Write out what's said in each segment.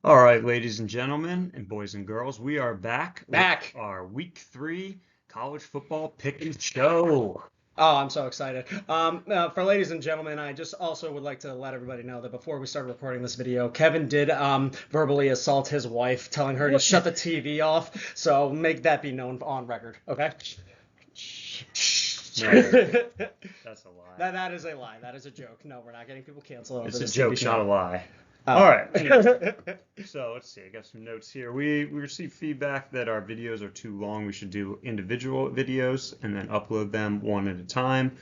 All right, ladies and gentlemen, and boys and girls, we are back with Back. our week 3 college football pick and show. Oh, I'm so excited. For ladies and gentlemen, I just also would like to let everybody know that before we started recording this video, Kevin did verbally assault his wife, telling her to What? shut the TV off. So make that be known on record, okay? No, that's a lie. That is a lie. That is a joke. No, we're not getting people canceled over It's a this TV joke, not a show. lie. All Oh. right. Anyway, so let's see. I got some notes here. We received feedback that our videos are too long. We should do individual videos and then upload them one at a time.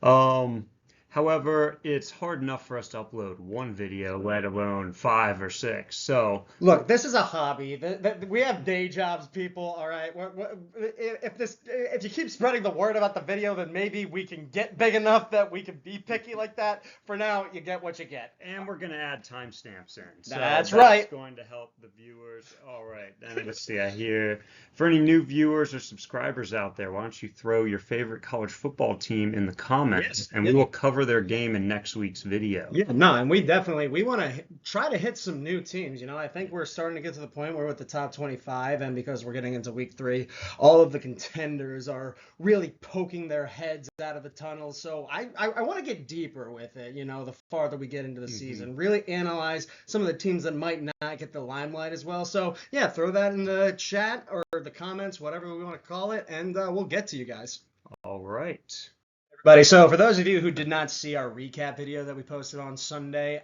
Um, However, it's hard enough for us to upload one video, let alone 5 or 6. So Look, this is a hobby. We have day jobs, people. All right. If you keep spreading the word about the video, then maybe we can get big enough that we can be picky like that. For now, you get what you get. And we're going to add timestamps in. So That's right. going to help the viewers. All right. Then let's see. I hear for any new viewers or subscribers out there, why don't you throw your favorite college football team in the comments, Yes. and we will cover their game in next week's video. Yeah, no, and we want to try to hit some new teams. I think we're starting to get to the point where with the top 25, and because we're getting into week 3, all of the contenders are really poking their heads out of the tunnel. So I want to get deeper with it, the farther we get into the season, really analyze some of the teams that might not get the limelight as well. So yeah, throw that in the chat or the comments, whatever we want to call it, and we'll get to you guys. All right. Everybody, so for those of you who did not see our recap video that we posted on Sunday,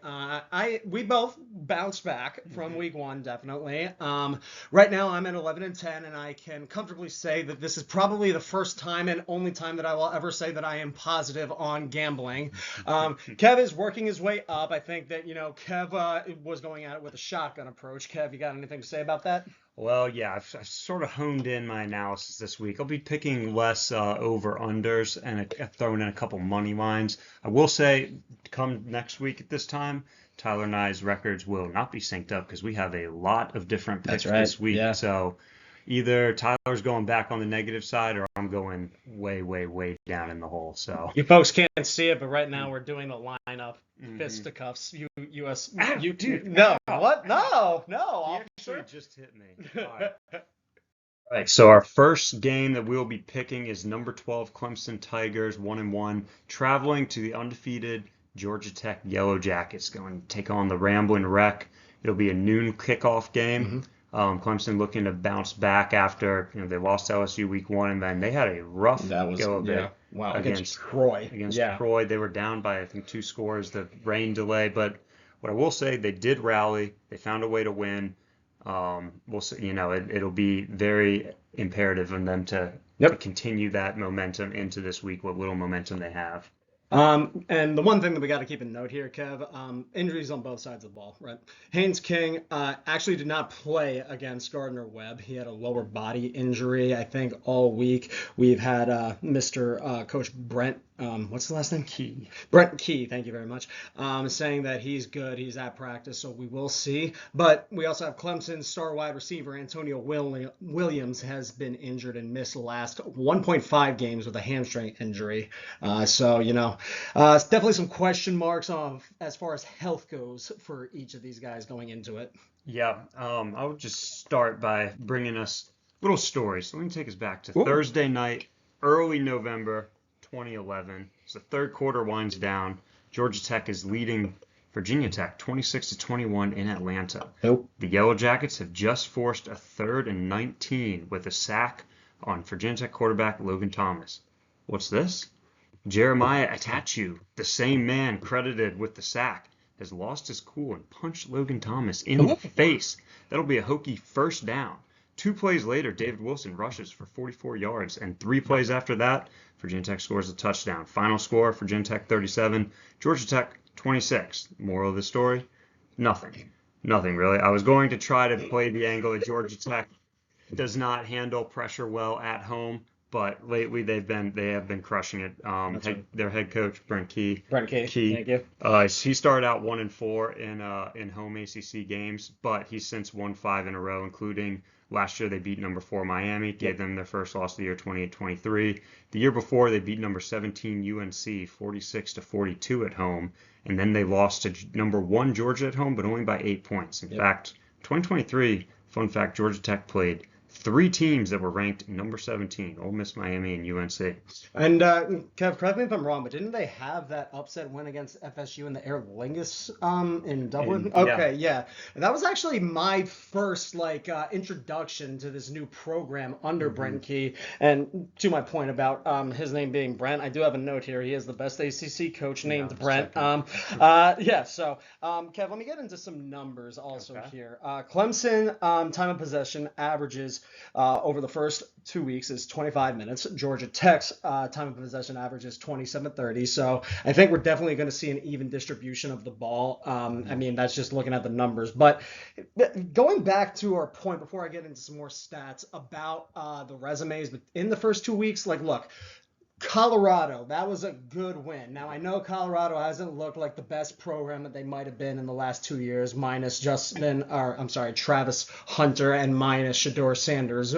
we both bounced back from week 1, definitely. Right now I'm at 11-10, and I can comfortably say that this is probably the first time and only time that I will ever say that I am positive on gambling. Kev is working his way up. I think that Kev was going at it with a shotgun approach. Kev, you got anything to say about that? Well, yeah, I've sort of honed in my analysis this week. I'll be picking less over-unders and throwing in a couple money lines. I will say, come next week at this time, Tyler and I's records will not be synced up because we have a lot of different picks this week. Yeah. So either Tyler's going back on the negative side or I'm going way, way, way down in the hole. So you folks can't see it, but right now we're doing the lineup. Fisticuffs, US, you dude, no, what? No, he actually just hit me. All right, so our first game that we'll be picking is number 12 Clemson Tigers, 1-1, traveling to the undefeated Georgia Tech Yellow Jackets, going to take on the Ramblin' Wreck. It'll be a noon kickoff game. Clemson looking to bounce back after they lost to LSU week 1, and then they had a rough go of it. Wow, against Troy. Troy, they were down by I think 2 scores, the rain delay. But what I will say, they did rally. They found a way to win. We'll see. It'll be very imperative on them to continue that momentum into this week, what little momentum they have. And the one thing that we got to keep in note here, Kev, injuries on both sides of the ball, right? Haynes King actually did not play against Gardner Webb. He had a lower body injury, I think, all week. We've had Mr. Coach Brent, what's the last name? Key. Brent Key, thank you very much, saying that he's good, he's at practice, so we will see. But we also have Clemson's star wide receiver, Antonio Williams, has been injured and missed the last 1.5 games with a hamstring injury. So, it's definitely some question marks as far as health goes for each of these guys going into it. Yeah, I would just start by bringing us a little story. So let me take us back to Thursday night, early November 2011. So the third quarter winds down. Georgia Tech is leading Virginia Tech 26-21 in Atlanta. The Yellow Jackets have just forced a 3rd and 19 with a sack on Virginia Tech quarterback Logan Thomas. What's this? Jeremiah Atachu, the same man credited with the sack, has lost his cool and punched Logan Thomas in the face. That'll be a Hokie first down. 2 plays later, David Wilson rushes for 44 yards, and 3 plays after that, Virginia Tech scores a touchdown. Final score, Virginia Tech 37, Georgia Tech 26. Moral of the story? Nothing. Nothing, really. I was going to try to play the angle that Georgia Tech does not handle pressure well at home, but lately they have been crushing it. Their head coach Brent Key. Thank you. He started out 1-4 in home ACC games, but he's since won 5 in a row, including last year they beat number 4 Miami, gave them their first loss of the year, 28-23. The year before they beat number 17 UNC 46-42 at home, and then they lost to number 1 Georgia at home, but only by 8 points. In fact, 2023, fun fact, Georgia Tech played 3 teams that were ranked number 17, Ole Miss, Miami, and UNC. And Kev, correct me if I'm wrong, but didn't they have that upset win against FSU in the Aer Lingus in Dublin? Okay, yeah. And that was actually my first introduction to this new program under Brent Key. And to my point about his name being Brent, I do have a note here. He is the best ACC coach named Brent. Yeah. So Kev, let me get into some numbers also here. Clemson time of possession averages over the first 2 weeks is 25 minutes. Georgia Tech's time of possession average is 27:30. So I think we're definitely going to see an even distribution of the ball. I mean, that's just looking at the numbers. But going back to our point before I get into some more stats about the resumes, but in the first 2 weeks, look, Colorado, that was a good win. Now, I know Colorado hasn't looked like the best program that they might have been in the last 2 years, minus Travis Hunter and minus Shedeur Sanders.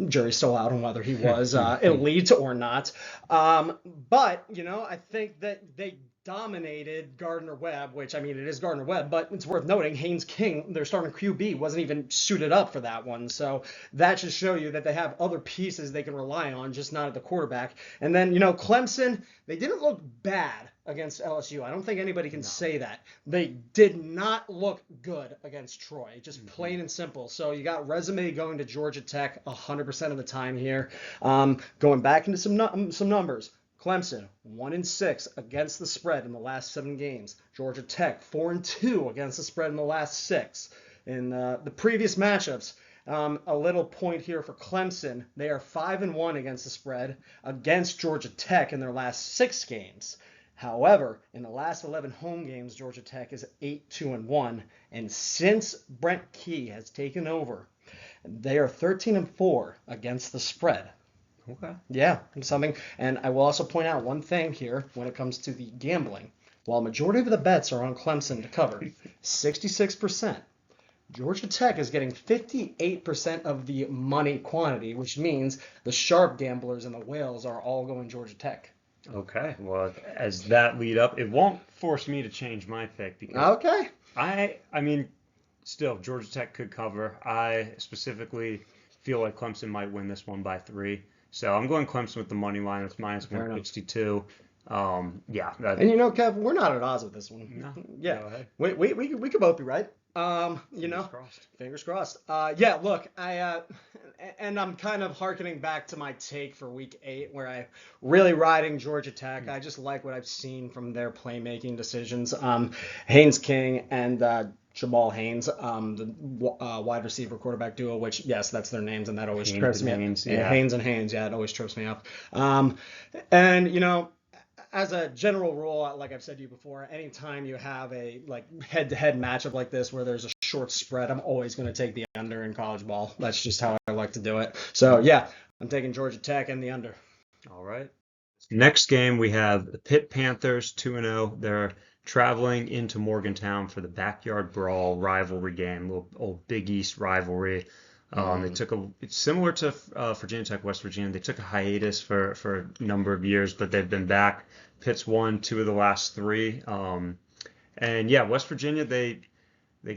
Jury's still out on whether he was elite or not. But, I think that they dominated Gardner-Webb, which, I mean, it is Gardner-Webb, but it's worth noting Haynes King, their starting QB, wasn't even suited up for that one. So that should show you that they have other pieces they can rely on, just not at the quarterback. And then, Clemson, they didn't look bad against LSU. I don't think anybody can say that. They did not look good against Troy, just plain and simple. So you got resume going to Georgia Tech 100% of the time here. Going back into some numbers. Clemson 1-6 against the spread in the last 7 games. Georgia Tech 4-2 against the spread in the last 6. In the previous matchups, a little point here for Clemson. They are 5-1 against the spread against Georgia Tech in their last 6 games. However, in the last 11 home games, Georgia Tech is 8-2-1, and since Brent Key has taken over, they are 13-4 against the spread. Okay. Yeah, something. And I will also point out one thing here when it comes to the gambling. While a majority of the bets are on Clemson to cover, 66%, Georgia Tech is getting 58% of the money quantity, which means the sharp gamblers and the whales are all going Georgia Tech. Okay. Well, as that lead up, it won't force me to change my pick because I mean, still, Georgia Tech could cover. I specifically feel like Clemson might win this one by 3. So I'm going Clemson with the money line. It's minus 162. And Kev, we're not at odds with this one. No. Yeah. Go ahead. We could both be right. Fingers crossed. Yeah, look, and I'm kind of hearkening back to my take for week 8 where I really riding Georgia Tech. I just like what I've seen from their playmaking decisions. Haynes King and Jamal Haynes, the wide receiver quarterback duo, which, yes, that's their names, and that always trips me up. Haynes and Haynes, yeah, it always trips me up. And, as a general rule, like I've said to you before, anytime you have a head-to-head matchup like this where there's a short spread, I'm always going to take the under in college ball. That's just how I like to do it. So, yeah, I'm taking Georgia Tech and the under. All right. Next game, we have the Pitt Panthers, 2-0. They're traveling into Morgantown for the Backyard Brawl rivalry game, little old Big East rivalry. It's similar to Virginia Tech, West Virginia. They took a hiatus for a number of years, but they've been back. Pitt's won 2 of the last 3. And yeah, West Virginia, they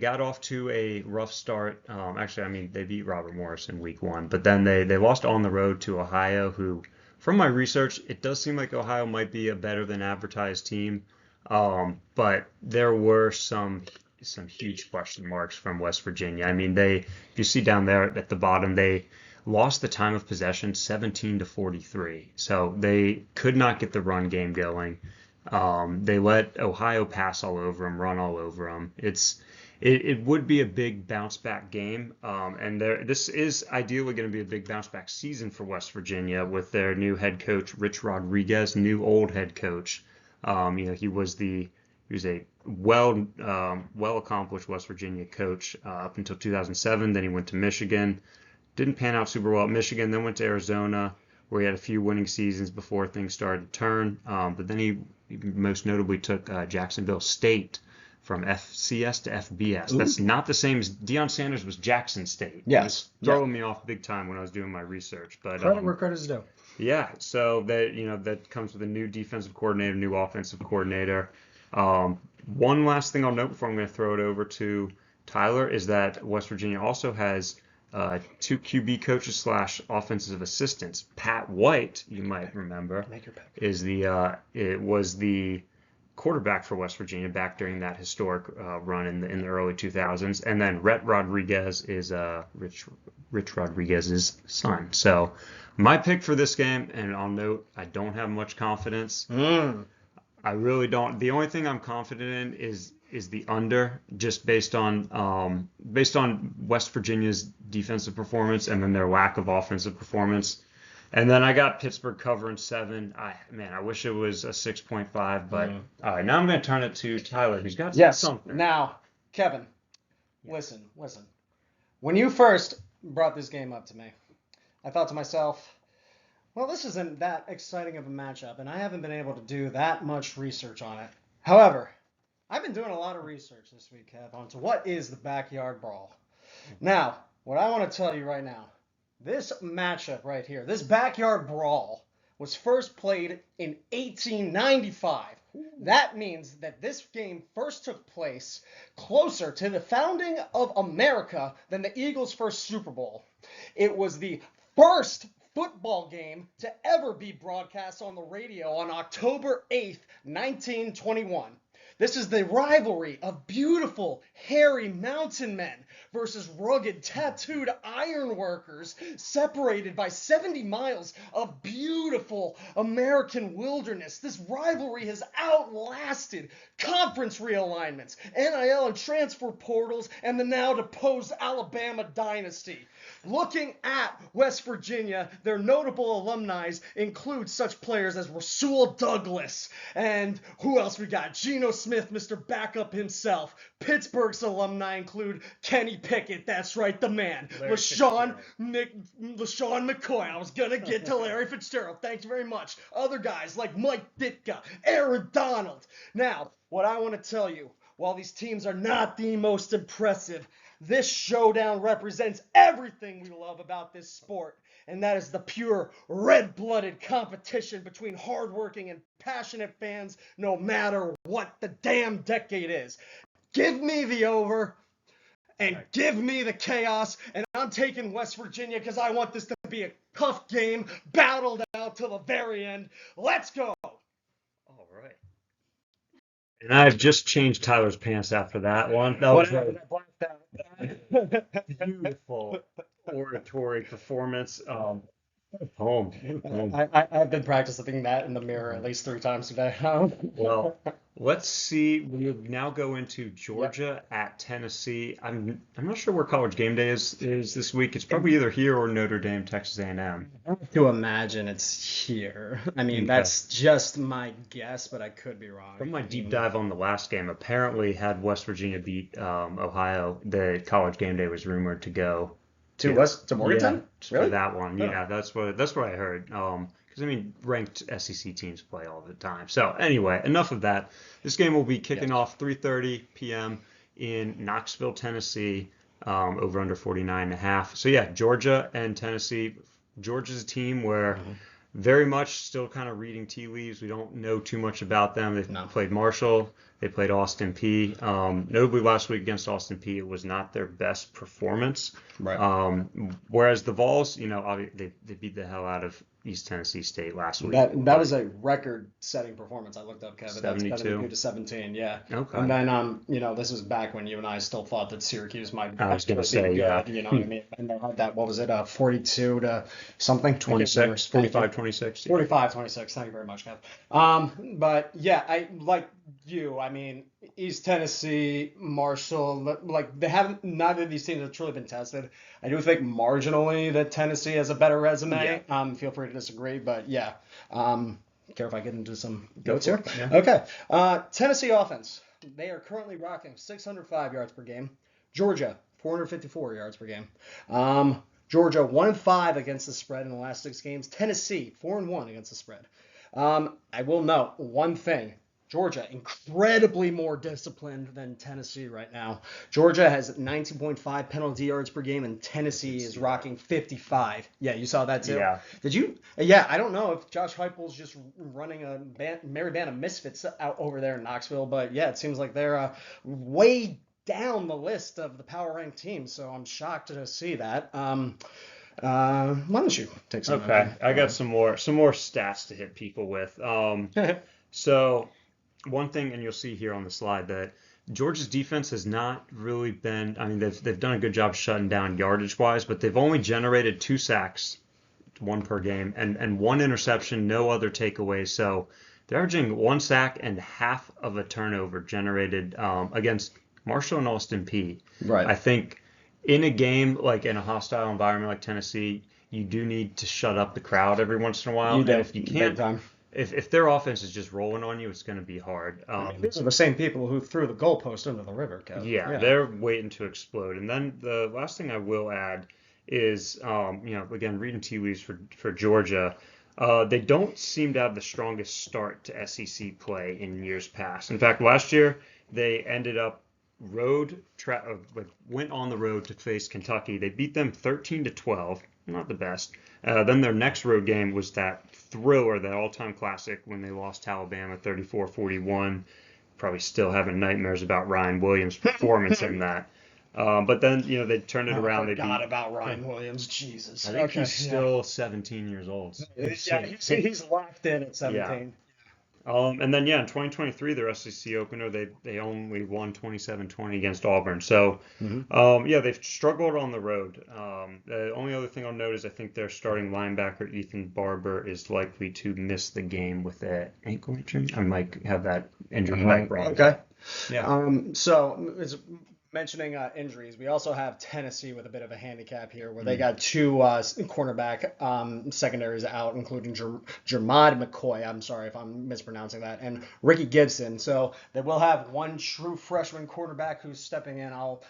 got off to a rough start. They beat Robert Morris in week 1, but then they lost on the road to Ohio, who, from my research, it does seem like Ohio might be a better than advertised team. But there were some huge question marks from West Virginia. I mean, if you see down there at the bottom, they lost the time of possession 17-43. So they could not get the run game going. They let Ohio pass all over them, run all over them. It would be a big bounce back game. And this is ideally going to be a big bounce back season for West Virginia with their new head coach, Rich Rodriguez, new old head coach. He was a well accomplished West Virginia coach up until 2007. Then he went to Michigan, didn't pan out super well at Michigan. Then went to Arizona, where he had a few winning seasons before things started to turn. But then he most notably took Jacksonville State from FCS to FBS. Ooh. That's not the same as Deion Sanders was Jackson State. Yes, it was throwing me off big time when I was doing my research. But credit where credit is due. Yeah, so that comes with a new defensive coordinator, new offensive coordinator. One last thing I'll note before I'm going to throw it over to Tyler, is that West Virginia also has two QB coaches / offensive assistants. Pat White, you might remember, it was the quarterback for West Virginia back during that historic run in the early 2000s, and then Rhett Rodriguez is Rich Rodriguez's son. So my pick for this game, and I'll note I don't have much confidence. I really don't. The only thing I'm confident in is the under, just based on West Virginia's defensive performance and then their lack of offensive performance. And then I got Pittsburgh covering 7. I wish it was a 6.5, but all right, now I'm going to turn it to Tyler, who's got something. Now, Kevin, listen. When you first brought this game up to me, I thought to myself, well, this isn't that exciting of a matchup, and I haven't been able to do that much research on it. However, I've been doing a lot of research this week, Kev, onto what is the backyard brawl. Now, what I want to tell you right now, this matchup right here, this backyard brawl, was first played in 1895. That means that this game first took place closer to the founding of America than the Eagles' first Super Bowl. It was the first football game to ever be broadcast on the radio on October 8th, 1921. This is the rivalry of beautiful, hairy mountain men versus rugged, tattooed iron workers separated by 70 miles of beautiful American wilderness. This rivalry has outlasted conference realignments, NIL and transfer portals, and the now deposed Alabama dynasty. Looking at West Virginia, their notable alumni include such players as Rasul Douglas and who else we got? Geno Smith, Mr. Backup himself. Pittsburgh's alumni include Kenny Pickett, that's right, the man. LaShawn McCoy, I was going to get to Larry Fitzgerald, thank you very much. Other guys like Mike Ditka, Aaron Donald. Now, what I want to tell you, while these teams are not the most impressive, this showdown represents everything we love about this sport, and that is the pure red-blooded competition between hardworking and passionate fans, no matter what the damn decade is. Give me the over, and give me the chaos, and I'm taking West Virginia because I want this to be a tough game, battled out till the very end. Let's go! All right. And I've just changed Tyler's pants after that one. That was a beautiful oratory performance. Home. I've been practicing that in the mirror at least 3 times today. Well, let's see. We now go into Georgia at Tennessee. I'm not sure where College Game Day is this week. It's probably either here or Notre Dame, Texas A&M. I have to imagine it's here. I mean, that's just my guess, but I could be wrong. From my deep dive on the last game, apparently had West Virginia beat Ohio, the College Game Day was rumored to go to Morgantown? Yeah, really? For that one. Oh. Yeah, that's what I heard. Because, I mean, ranked SEC teams play all the time. So, anyway, enough of that. This game will be kicking off 3:30 p.m. in Knoxville, Tennessee, over under 49.5. So, yeah, Georgia and Tennessee. Georgia's a team where very much still kind of reading tea leaves. We don't know too much about them. They've played Marshall. They played Austin Peay. Notably last week against Austin Peay, it was not their best performance. Right. Whereas the Vols, they beat the hell out of East Tennessee State last week. That was a record-setting performance. I looked up, Kevin. 72. That's 72-17, yeah. Okay. And then, this was back when you and I still thought that Syracuse might be good. Yeah. You know what I mean? And they had that, 42 to something? 26, 45-26. 45-26. Thank you very much, Kev. But, yeah, I like you. I mean, East Tennessee, Marshall, neither of these teams have truly been tested. I do think marginally that Tennessee has a better resume. Yeah. Feel free to disagree, but yeah. Care if I get into some goats here? Yeah. Okay. Tennessee offense. They are currently rocking 605 yards per game. Georgia, 454 yards per game. Georgia, 1-5 against the spread in the last 6 games. Tennessee, 4-1 against the spread. I will note one thing. Georgia, incredibly more disciplined than Tennessee right now. Georgia has 19.5 penalty yards per game, and Tennessee is rocking 55. Yeah, you saw that too? Yeah. Did you? Yeah, I don't know if Josh Heupel's just running a merry band of misfits out over there in Knoxville, but yeah, it seems like they're way down the list of the power ranked teams, so I'm shocked to see that. Why don't you take some? Okay, I got some more stats to hit people with. So one thing, and you'll see here on the slide that Georgia's defense has not really been. I mean, they've done a good job shutting down yardage wise, but they've only generated 2 sacks, one per game, and one interception, no other takeaways. So they're averaging 1 sack and half of a turnover generated against Marshall and Austin Peay. Right. I think in a game like in a hostile environment like Tennessee, you do need to shut up the crowd every once in a while. You do. And if you Big can't, time. if their offense is just rolling on you, it's going to be hard. These are the same people who threw the goalpost into the river, Kev. Yeah, they're waiting to explode. And then the last thing I will add is, again, reading tea leaves for Georgia, they don't seem to have the strongest start to SEC play in years past. In fact, last year they ended up went on the road to face Kentucky. They beat them 13-12, not the best. Then their next road game was that thriller, that all-time classic when they lost to Alabama 34-41. Probably still having nightmares about Ryan Williams' performance in that. But then, they turned it around. I forgot about Ryan Williams. Jesus. I think he's still 17 years old. Yeah, he's locked in at 17. And then, in 2023, their SEC opener, they only won 27-20 against Auburn. So, they've struggled on the road. The only other thing I'll note is I think their starting linebacker, Ethan Barber, is likely to miss the game with an ankle injury. I might have that injury back wrong. Okay. Yeah. So, it's mentioning injuries, we also have Tennessee with a bit of a handicap here where they got two cornerback secondaries out, including Jermod McCoy. I'm sorry if I'm mispronouncing that. And Ricky Gibson. So they will have one true freshman quarterback who's stepping in. I'll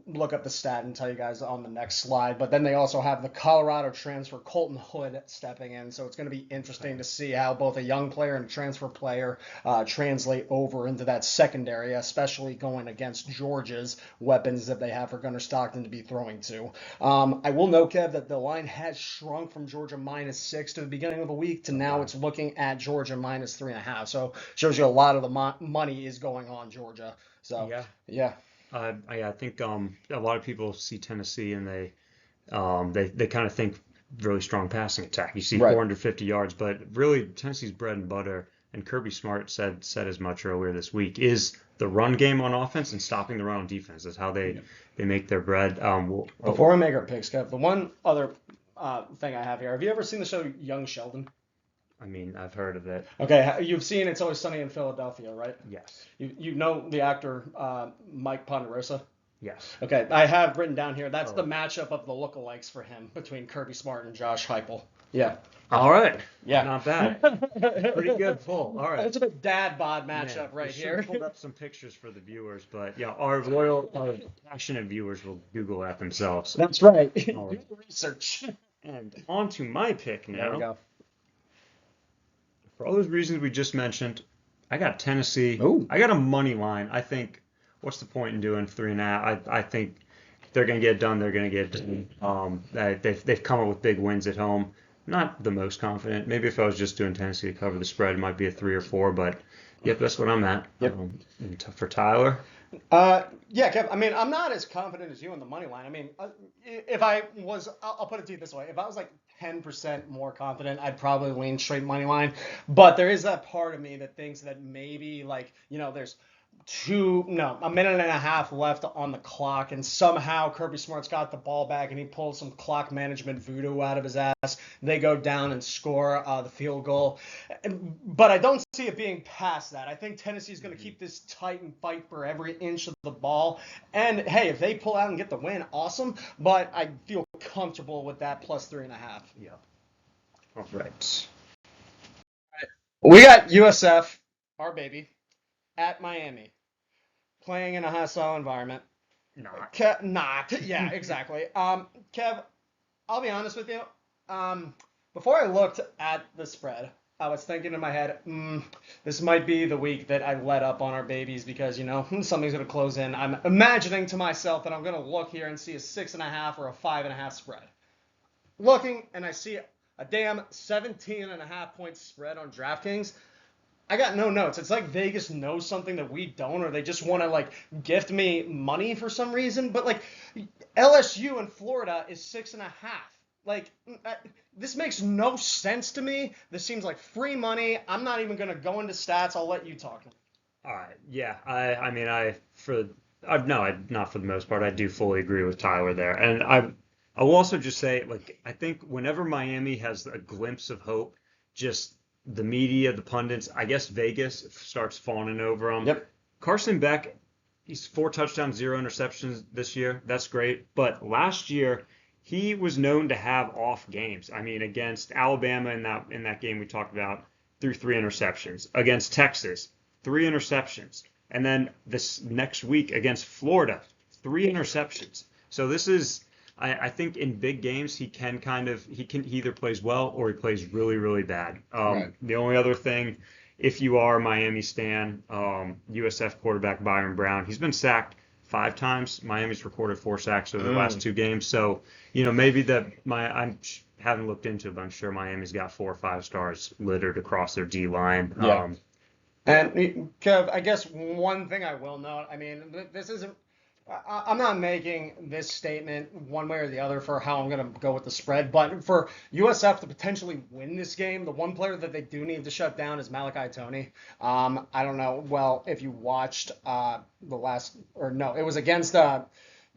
look up the stat and tell you guys on the next slide. But then they also have the Colorado transfer Colton Hood stepping in. So it's going to be interesting to see how both a young player and a transfer player translate over into that secondary, especially going against Georgia's weapons that they have for Gunnar Stockton to be throwing to. I will note, Kev, that the line has shrunk from Georgia -6 to the beginning of the week to now it's looking at Georgia -3.5. So shows you a lot of the money is going on Georgia. So yeah. I think a lot of people see Tennessee and they kind of think really strong passing attack. You see 450 yards, but really Tennessee's bread and butter, and Kirby Smart said as much earlier this week, is the run game on offense and stopping the run on defense. That's how they make their bread. Before we make our picks, Kev, the one other thing I have here, have you ever seen the show Young Sheldon? I mean, I've heard of it. Okay, you've seen It's Always Sunny in Philadelphia, right? Yes. You know the actor Mike Ponderosa? Yes. Okay, I have written down here, that's the matchup of the lookalikes for him between Kirby Smart and Josh Heupel. Yeah. All right. Yeah. Not bad. Pretty good pull. All right. It's a dad bod matchup right here. Pulled up some pictures for the viewers, but our loyal, passionate viewers will Google that themselves. That's right. All right. Research. And on to my pick now. There we go. For all those reasons we just mentioned, I got Tennessee. Ooh. I got a money line. I think, what's the point in doing 3.5? I think they're going to get it done. They're going to get it done. They've come up with big wins at home. Not the most confident. Maybe if I was just doing Tennessee to cover the spread, it might be a 3 or 4. But yep, that's what I'm at. Yep. For Tyler. Yeah, Kev, I mean, I'm not as confident as you on the money line. I mean, if I was, I'll put it to you this way. If I was like 10% more confident, I'd probably lean straight money line. But there is that part of me that thinks that maybe, like, there's a minute and a half left on the clock, and somehow Kirby Smart's got the ball back and he pulls some clock management voodoo out of his ass. They go down and score the field goal. But I don't see it being past that. I think Tennessee's going to keep this tight and fight for every inch of the ball. And hey, if they pull out and get the win, awesome. But I feel comfortable with that plus 3.5. Yeah. All right. We got USF, our baby, at Miami, playing in a hostile environment. Not. Yeah, exactly. Kev, I'll be honest with you. Before I looked at the spread, I was thinking in my head, this might be the week that I let up on our babies because, something's going to close in. I'm imagining to myself that I'm going to look here and see a 6.5 or a 5.5 spread. Looking, and I see a damn 17.5 point spread on DraftKings. I got no notes. It's like Vegas knows something that we don't, or they just want to like gift me money for some reason. But like LSU in Florida is 6.5. Like this makes no sense to me. This seems like free money. I'm not even gonna go into stats. I'll let you talk. All right. Yeah. I mean, no, not for the most part. I do fully agree with Tyler there. And I will also just say, like, I think whenever Miami has a glimpse of hope, just the media, the pundits, I guess Vegas starts fawning over them. Yep. Carson Beck, he's 4 touchdowns, 0 interceptions this year. That's great. But last year, he was known to have off games. I mean, against Alabama in that game we talked about, threw 3 interceptions. Against Texas, 3 interceptions. And then this next week against Florida, 3 interceptions. So this is, I think in big games he he either plays well or he plays really, really bad. Right. The only other thing, if you are a Miami stan, USF quarterback Byron Brown, he's been sacked 5 times. Miami's recorded 4 sacks over the last 2 games. So, maybe I haven't looked into it, but I'm sure Miami's got 4 or 5 stars littered across their D line. Yeah. And Kev, I guess one thing I will note, I mean, this isn't, I'm not making this statement one way or the other for how I'm going to go with the spread, but for USF to potentially win this game, the one player that they do need to shut down is Malachi Tony. I don't know, well, if you watched it was against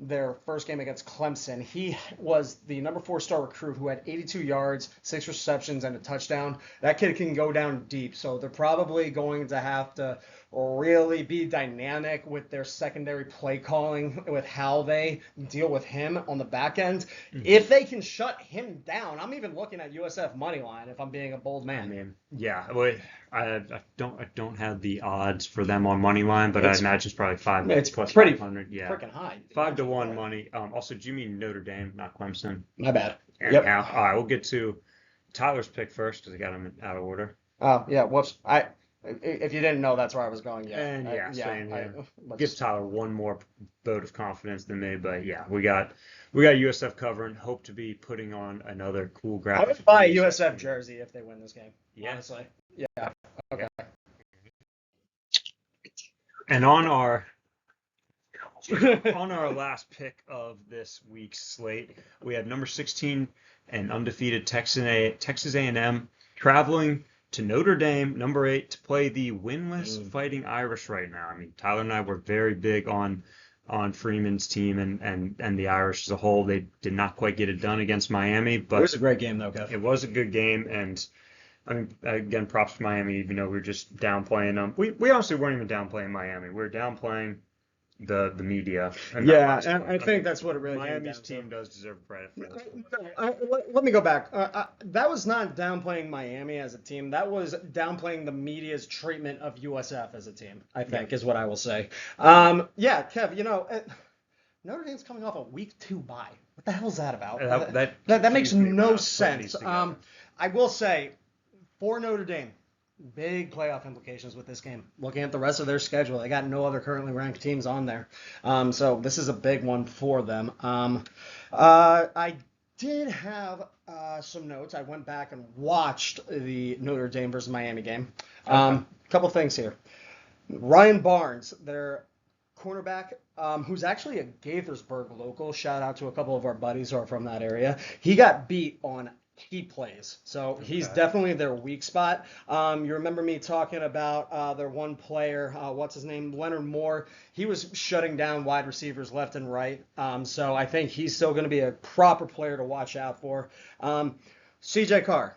their first game against Clemson. He was the number 4 star recruit who had 82 yards, 6 receptions, and a touchdown. That kid can go down deep, so they're probably going to have to really be dynamic with their secondary play calling with how they deal with him on the back end. Mm-hmm. If they can shut him down, I'm even looking at USF money line if I'm being a bold man. I mean, yeah, I don't have the odds for them on money line, but I imagine it's probably 5. It's plus pretty 500. Yeah, freaking high. 5-1 money. Also, do you mean Notre Dame, not Clemson? My bad. Yep. All right, we'll get to Tyler's pick first because I got him out of order. Oh yeah, whoops. If you didn't know, that's where I was going. Yeah. And same here. Give Tyler one more vote of confidence than me, but yeah, we got USF covering. Hope to be putting on another cool graphic. I would buy a USF jersey if they win this game. Yeah. Honestly. Yeah. Okay. And on our last pick of this week's slate, we have number 16 and undefeated Texas A&M traveling to Notre Dame, number 8, to play the winless Fighting Irish right now. I mean, Tyler and I were very big on Freeman's team and the Irish as a whole. They did not quite get it done against Miami, but it was a great game though, Kev. It was a good game, and I mean, again, props to Miami, even though we were just downplaying them. We honestly weren't even downplaying Miami. We were downplaying the media. And I think that's what it really Miami's team does deserve credit for this. Let me go back. That was not downplaying Miami as a team. That was downplaying the media's treatment of USF as a team, I think, is what I will say. Kev, Notre Dame's coming off a week 2 bye. What the hell is that about? That makes no sense. I will say, for Notre Dame, big playoff implications with this game. Looking at the rest of their schedule, they got no other currently ranked teams on there. So this is a big one for them. I did have some notes. I went back and watched the Notre Dame versus Miami game. Couple things here. Ryan Barnes, their cornerback, who's actually a Gaithersburg local. Shout out to a couple of our buddies who are from that area. He got beat on key plays. So he's definitely their weak spot. You remember me talking about their one player, what's his name, Leonard Moore. He was shutting down wide receivers left and right. So I think he's still going to be a proper player to watch out for. CJ Carr.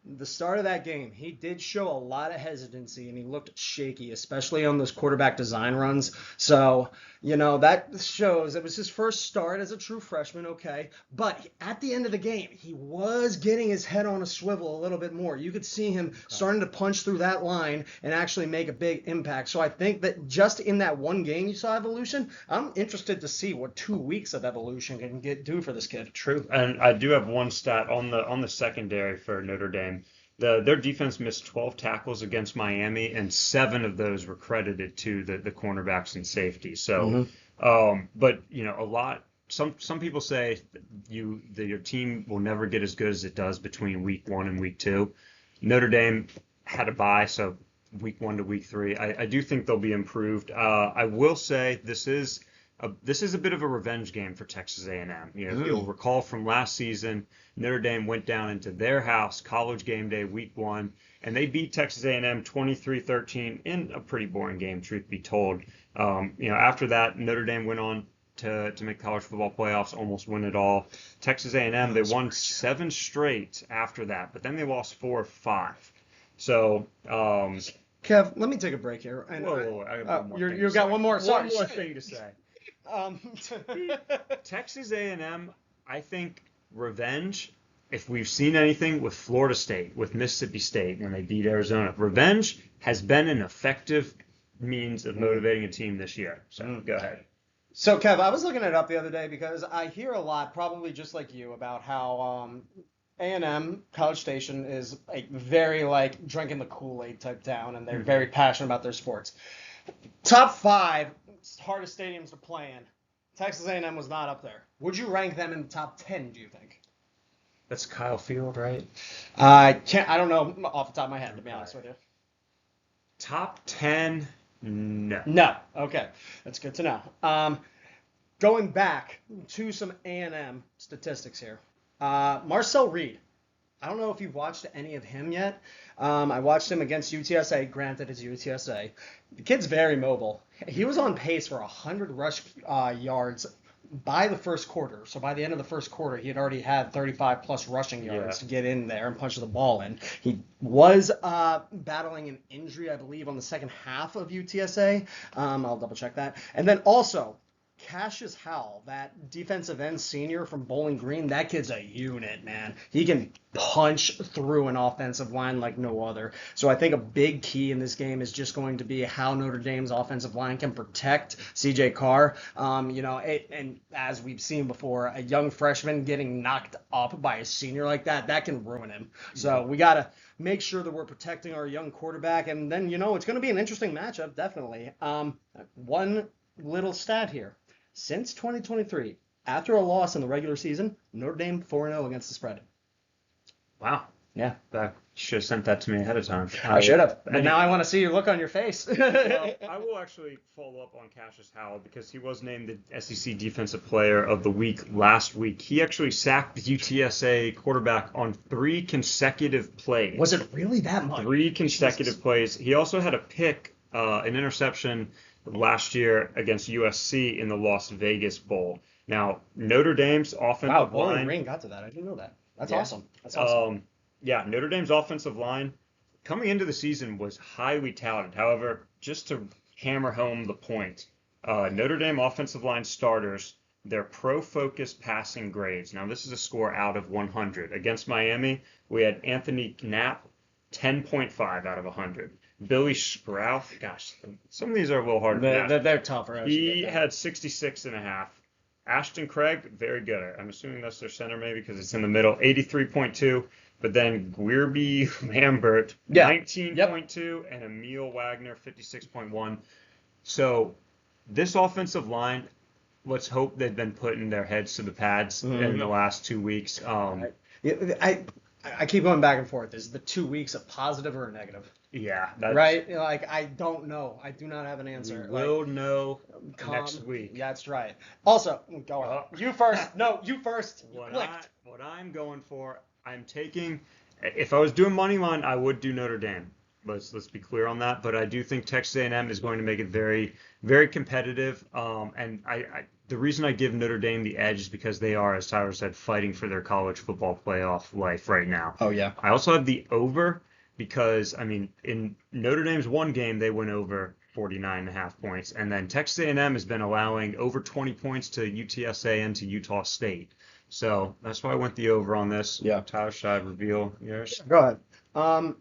The start of that game, he did show a lot of hesitancy and he looked shaky, especially on those quarterback design runs. So, that shows it was his first start as a true freshman, okay. But at the end of the game, he was getting his head on a swivel a little bit more. You could see him starting to punch through that line and actually make a big impact. So I think that just in that one game you saw evolution. I'm interested to see what 2 weeks of evolution can do for this kid. True. And I do have one stat on the secondary for Notre Dame. Their defense missed 12 tackles against Miami, and 7 of those were credited to the cornerbacks and safety. So, but a lot. Some people say your team will never get as good as it does between week 1 and week 2. Notre Dame had a bye, so week 1 to week 3. I do think they'll be improved. I will say this is a bit of a revenge game for Texas A&M. You know, if you'll recall from last season, Notre Dame went down into their house, College game day, week 1, and they beat Texas A&M 23-13 in a pretty boring game, truth be told. After that, Notre Dame went on to make college football playoffs, almost win it all. Texas A&M, they won 7 straight after that, but then they lost 4 or 5. So, Kev, let me take a break here. And whoa, I got one more thing you've got one more. Sorry. One more thing to say. Texas A&M, I think revenge. If we've seen anything with Florida State, with Mississippi State when they beat Arizona, revenge has been an effective means of motivating a team this year. So go ahead. So, Kev, I was looking it up the other day because I hear a lot, probably just like you, about how A&M, College Station, is a very, like, drinking the Kool-Aid type town, and they're very passionate about their sports. Top 5 hardest stadiums to play in. Texas A&M was not up there. Would you rank them in the top 10, do you think? That's Kyle Field, right? I don't know off the top of my head, to be honest with you. Top 10, no. No. Okay. That's good to know. Going back to some A&M statistics here. Marcel Reed. I don't know if you've watched any of him yet. I watched him against UTSA. Granted, it's UTSA. The kid's very mobile. He was on pace for 100 rush yards by the first quarter. So by the end of the first quarter, he had already had 35-plus rushing yards to get in there and punch the ball in. He was battling an injury, I believe, on the second half of UTSA. I'll double-check that. And then also, Cassius Howell, that defensive end senior from Bowling Green, that kid's a unit, man. He can punch through an offensive line like no other. So I think a big key in this game is just going to be how Notre Dame's offensive line can protect C.J. Carr. And as we've seen before, a young freshman getting knocked up by a senior like that can ruin him. So we got to make sure that we're protecting our young quarterback. And then, it's going to be an interesting matchup, definitely. One little stat here. Since 2023, after a loss in the regular season, Notre Dame 4-0 against the spread. Wow. Yeah. You should have sent that to me ahead of time. I should have. But now I want to see your look on your face. Well, I will actually follow up on Cassius Howell because he was named the SEC Defensive Player of the Week last week. He actually sacked the UTSA quarterback on 3 consecutive plays. Was it really that much? 3 consecutive plays. He also had a pick, an interception last year against USC in the Las Vegas Bowl. Now, Notre Dame's offensive line... Bowling Green got to that. I didn't know that. That's awesome. That's awesome. Notre Dame's offensive line coming into the season was highly touted. However, just to hammer home the point, Notre Dame offensive line starters, their Pro Focus passing grades. Now, this is a score out of 100. Against Miami, we had Anthony Knapp, 10.5 out of 100. Billy Scrouth, gosh, some of these are a little hard to pronounce. They're tougher. He had 66.5. Ashton Craig, very good. I'm assuming that's their center maybe because it's in the middle, 83.2. But then Guirby Lambert, 19.2, and Emil Wagner, 56.1. So this offensive line, let's hope they've been putting their heads to the pads in the last 2 weeks. I keep going back and forth. Is the 2 weeks a positive or a negative? Yeah. Right? I don't know. I do not have an answer. We'll know next week. Yeah, that's right. Also, go on. You first. No, you first. What I'm going for, I'm taking, if I was doing money line, I would do Notre Dame. Let's be clear on that. But I do think Texas A&M is going to make it very, very competitive. And the reason I give Notre Dame the edge is because they are, as Tyler said, fighting for their college football playoff life right now. Oh, yeah. I also have the over because, in Notre Dame's one game, they went over 49.5 points. And then Texas A&M has been allowing over 20 points to UTSA and to Utah State. So that's why I went the over on this. Yeah. Tyler, should I reveal yours? Go ahead.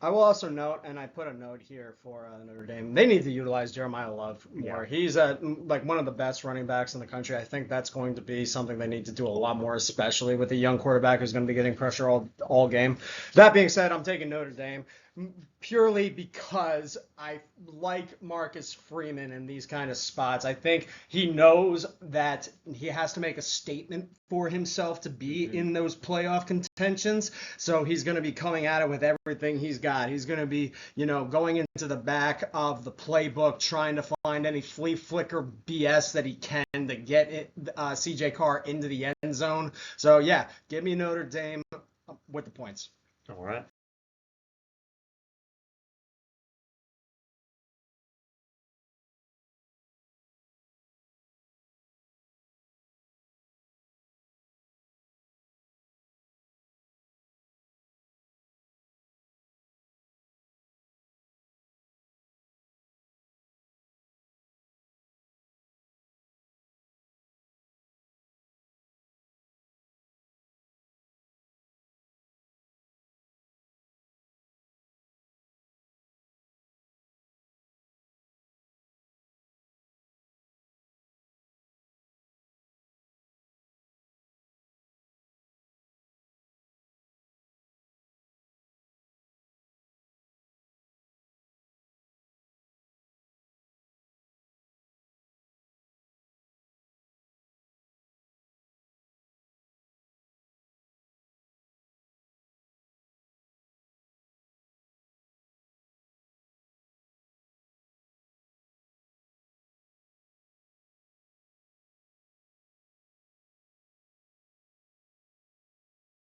I will also note, and I put a note here for Notre Dame, they need to utilize Jeremiah Love more. Yeah. He's one of the best running backs in the country. I think that's going to be something they need to do a lot more, especially with a young quarterback who's going to be getting pressure all game. That being said, I'm taking Notre Dame. purely because I like Marcus Freeman in these kind of spots. I think he knows that he has to make a statement for himself to be in those playoff contentions. So he's going to be coming at it with everything he's got. He's going to be, going into the back of the playbook, trying to find any flea flicker BS that he can to get CJ Carr into the end zone. So yeah, give me Notre Dame with the points. All right.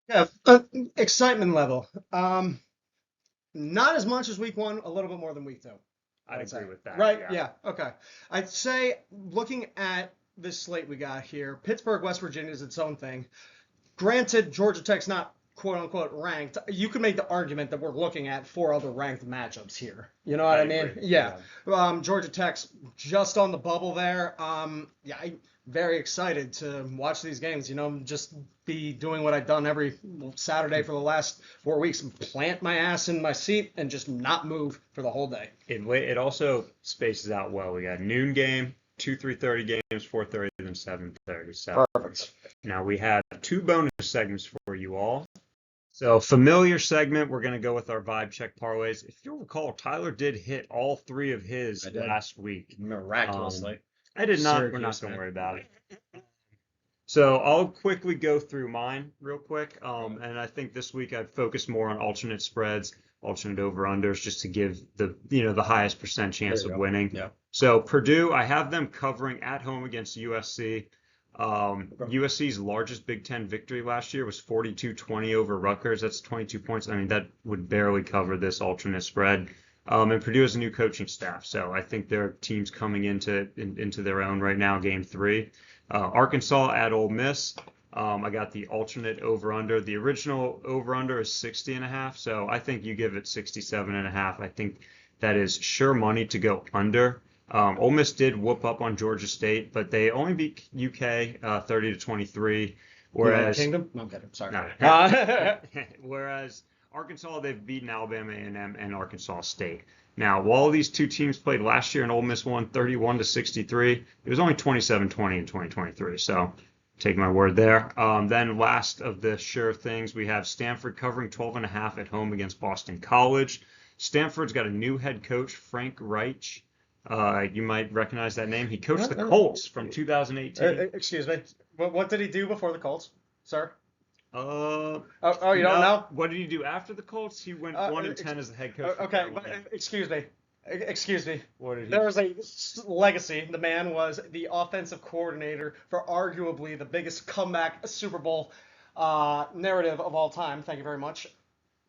Yeah, excitement level. Not as much as week one, a little bit more than week two. I'd agree with that. Right? Yeah. Okay. I'd say looking at this slate we got here, Pittsburgh, West Virginia is its own thing. Granted, Georgia Tech's not quote unquote ranked. You could make the argument that we're looking at 4 other ranked matchups here. You know what I mean? Agree. Yeah. Georgia Tech's just on the bubble there. I'm very excited to watch these games. Just be doing what I've done every Saturday for the last 4 weeks and plant my ass in my seat and just not move for the whole day. It also spaces out well. We got noon game, 2 3:30 games, 4:30, then 7:30. So Perfect. now we have 2 bonus segments for you all. So familiar segment, we're going to go with our vibe check parlays. If you'll recall, Tyler did hit all 3 of his last week. Miraculously. I did not. We're not going to worry about it. So I'll quickly go through mine real quick. And I think this week I'd focus more on alternate spreads, alternate over-unders, just to give the highest % chance of winning. Yeah. So Purdue, I have them covering at home against USC. USC's largest Big Ten victory last year was 42-20 over Rutgers. That's 22 points. I mean, that would barely cover this alternate spread. And Purdue has a new coaching staff, so I think their team's coming into their own right now, game 3. Arkansas at Ole Miss. I got the alternate over-under. The original over-under is 60.5, so I think you give it 67.5. I think that is sure money to go under. Ole Miss did whoop up on Georgia State, but they only beat UK 30-23. Whereas Kingdom? No, I'm kidding. Sorry. No. Whereas Arkansas, they've beaten Alabama A&M and Arkansas State. Now, while these 2 teams played last year and Ole Miss won 31-63, it was only 27-20 in 2023. So take my word there. Then last of the sure things, we have Stanford covering 12.5 at home against Boston College. Stanford's got a new head coach, Frank Reich. You might recognize that name. He coached the Colts from 2018. Excuse me. What did he do before the Colts, sir? You don't know? What did he do after the Colts? He went 1-10 as the head coach. Okay, but excuse me. What did he? There was a legacy. The man was the offensive coordinator for arguably the biggest comeback Super Bowl narrative of all time. Thank you very much.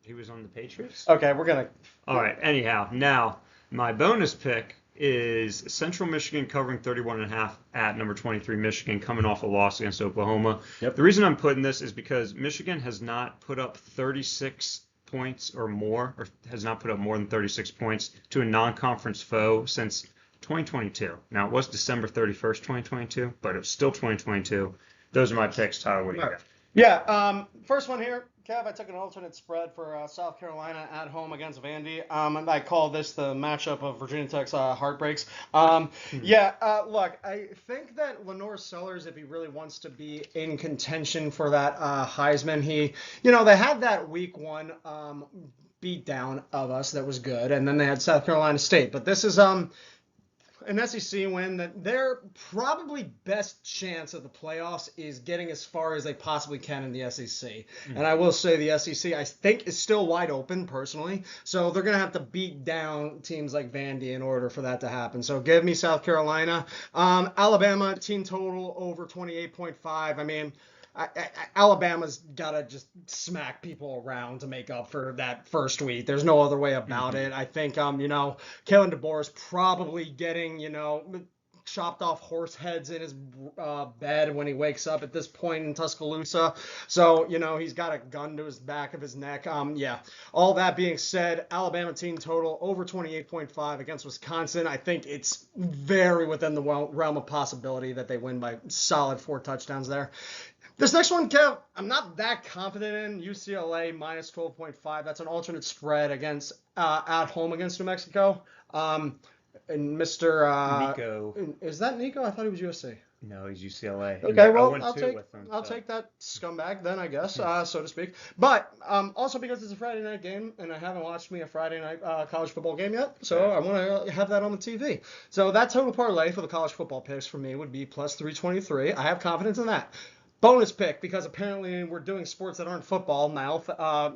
He was on the Patriots? Okay, we're going to... All right, anyhow, now my bonus pick is Central Michigan covering 31.5 at number 23 Michigan, coming off a loss against Oklahoma. Yep. The reason I'm putting this is because Michigan has not put up 36 points or more, or has not put up more than 36 points to a non-conference foe since 2022. Now, it was December 31st, 2022, but it was still 2022. Those are my picks. Tyler, what do you got? Yeah, first one here, Kev, I took an alternate spread for South Carolina at home against Vandy. And I call this the matchup of Virginia Tech's heartbreaks. Look, I think that Lenore Sellers, if he really wants to be in contention for that Heisman, they had that week 1 beat down of us that was good, and then they had South Carolina State. But this is an SEC win that their probably best chance at the playoffs is getting as far as they possibly can in the SEC. Mm-hmm. And I will say the SEC, I think, is still wide open, personally. So they're going to have to beat down teams like Vandy in order for that to happen. So give me South Carolina. Alabama, team total over 28.5. I mean, Alabama's got to just smack people around to make up for that first week. There's no other way about it. I think, Kalen DeBoer is probably getting, chopped off horse heads in his bed when he wakes up at this point in Tuscaloosa. So, he's got a gun to his back of his neck. All that being said, Alabama team total over 28.5 against Wisconsin. I think it's very within the realm of possibility that they win by solid 4 touchdowns there. This next one, Kev, I'm not that confident in. UCLA minus 12.5. That's an alternate spread against at home against New Mexico. And Mr. Nico. Is that Nico? I thought he was USC. No, he's UCLA. Okay, well, I'll take that scumbag then, I guess, so to speak. But also because it's a Friday night game, and I haven't watched me a Friday night college football game yet, so I want to have that on the TV. So that total parlay for the college football picks for me would be plus 323. I have confidence in that. Bonus pick, because apparently we're doing sports that aren't football now,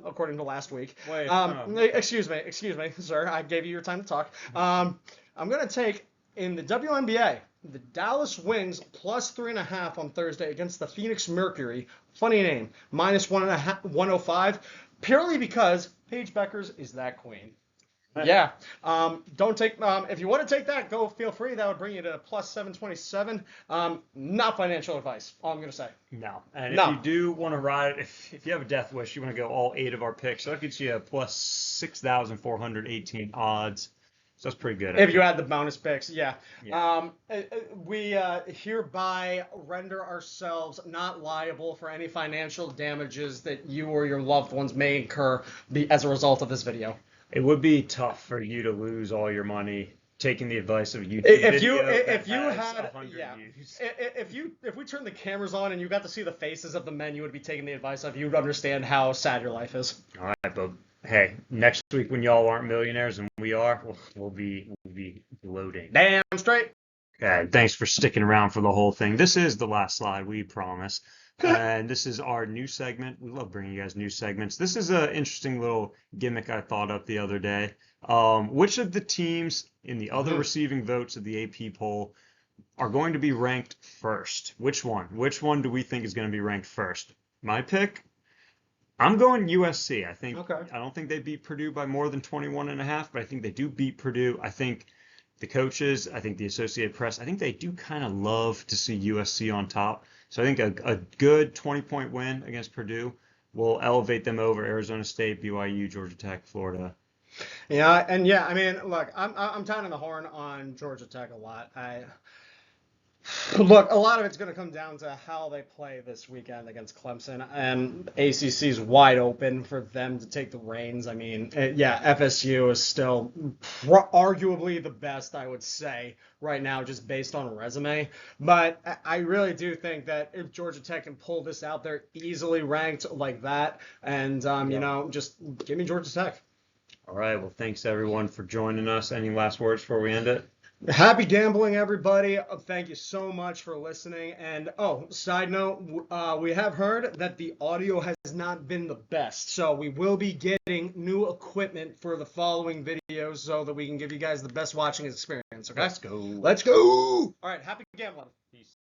according to last week. Wait, excuse me, sir. I gave you your time to talk. I'm going to take, in the WNBA, the Dallas Wings plus 3.5 on Thursday against the Phoenix Mercury. Funny name. Minus 105, purely because Paige Beckers is that queen. Yeah. Don't take. If you want to take that, go. Feel free. That would bring you to plus 727. Not financial advice. All I'm gonna say. No. And if you do want to ride, if you have a death wish, you want to go all 8 of our picks. So that gets you a plus 6,418 odds. So that's pretty good. If you add the bonus picks, yeah. We hereby render ourselves not liable for any financial damages that you or your loved ones may incur as a result of this video. It would be tough for you to lose all your money taking the advice of YouTube. If we turned the cameras on and you got to see the faces of the men you would be taking the advice of, you would understand how sad your life is. All right, but hey, next week when y'all aren't millionaires and we are, we'll be gloating. Damn straight. Okay, thanks for sticking around for the whole thing. This is the last slide, we promise. And this is our new segment. We love bringing you guys new segments. This is an interesting little gimmick I thought up the other day. Which of the teams in the other receiving votes of the AP poll are going to be ranked first? Which one? Which one do we think is going to be ranked first? My pick? I'm going USC. I don't think they beat Purdue by more than 21.5, but I think they do beat Purdue. I think the coaches, I think the Associated Press, I think they do kind of love to see USC on top. So I think a good 20-point win against Purdue will elevate them over Arizona State, BYU, Georgia Tech, Florida. I mean, look, I'm pounding the horn on Georgia Tech a lot. Look, a lot of it's going to come down to how they play this weekend against Clemson, and ACC's wide open for them to take the reins. I mean, FSU is still arguably the best, I would say, right now, just based on resume. But I really do think that if Georgia Tech can pull this out, they're easily ranked like that, and, just give me Georgia Tech. All right, well, thanks, everyone, for joining us. Any last words before we end it? Happy gambling, everybody. Thank you so much for listening. And, side note, we have heard that the audio has not been the best. So we will be getting new equipment for the following videos so that we can give you guys the best watching experience. Okay? Let's go. Let's go. All right. Happy gambling.